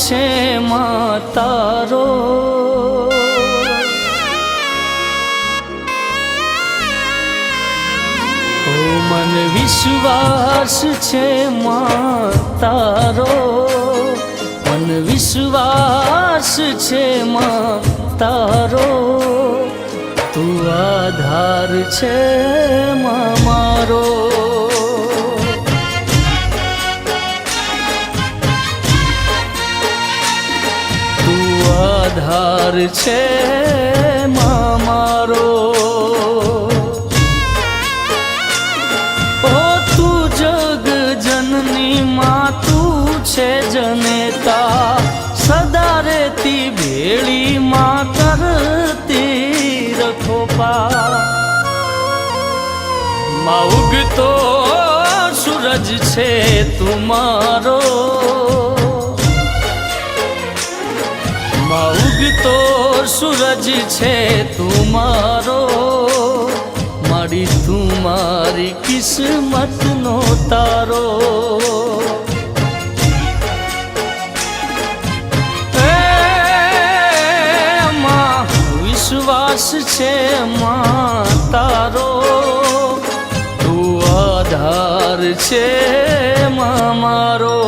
છે માં તારો, ઓ મને વિશ્વાસ છે માં તારો, મને વિશ્વાસ છે માં તારો, તું આધાર છે માં મારો, આધાર છે માં મારો, ઓ તું જગ જનની માં તું છે જનેતા, સદા રેતી ભેળી માં કરતી રખો પા, માં ઉગતો સૂરજ છે તું મારો, માં ઉગતો સૂરજ છે તું મારો, મારી તું મારી કિસ્મતનો તારો, માં વિશ્વાસ છે માં તારો, તું આધાર છે માં મારો,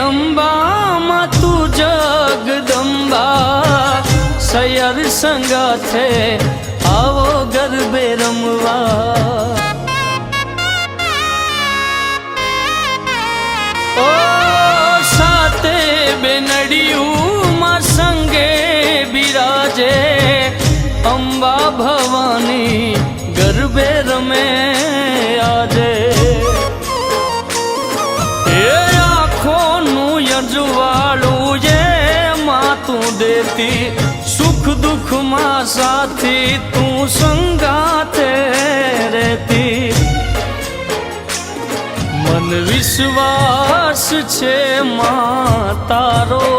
અંબામાં તું જગદંબા, સૈયર સંગાથે આવો ગરબે રમવા, ઓ સાતે બેનડિયું માં સંગે બિરાજે, અંબા ભવાની ગરબે રમે આજે, જુવાળું જે માં તું દેતી, સુખ દુઃખ માં સાથી તું સંગાતે રહેતી, મન વિશ્વાસ છે માં તારો,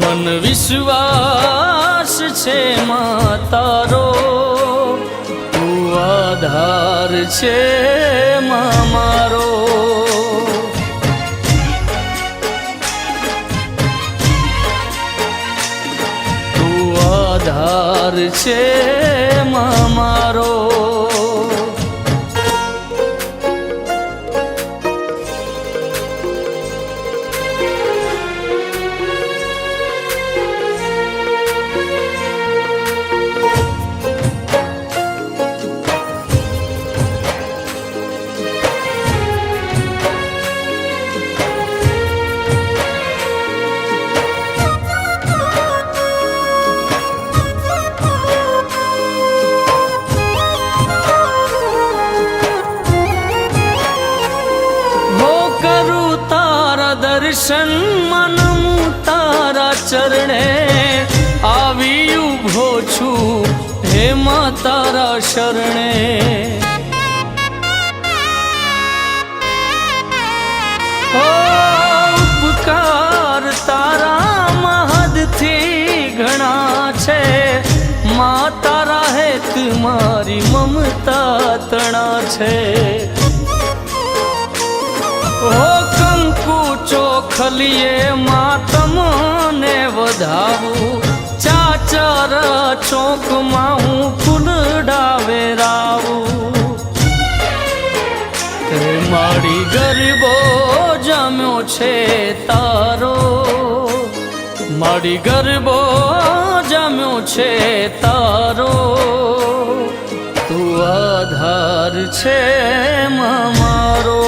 મન વિશ્વાસ છે માં તારો, તું આધાર છે માં મારો, આધાર છે માં મારો, દર્શન મનમું તારા ચરણે, આવી ઉભો છું હે માં તારા શરણે, ઓ ઉપકાર તારા મહદથી ઘણા છે, માં તારા હેત મારી મમતા તણા છે, ઓ કંકુ ચોખલીએ માં તમને વધાવું, ચાચર ચોકમાં હું ફૂલડા વેરાવું, મારી ગરબો જમ્યો છે તારો, મારી ગરબો જમ્યો છે તારો, તું આધાર છે માં મારો,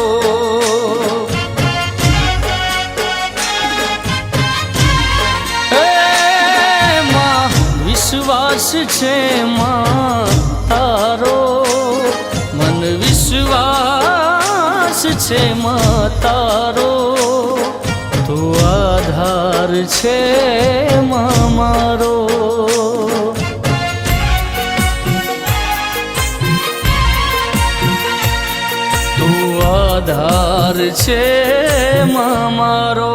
વિશ્વાસ છે માં તારો, મન વિશ્વાસ છે માં તારો, તું આધાર છે માં મારો. તું આધાર છે માં મારો.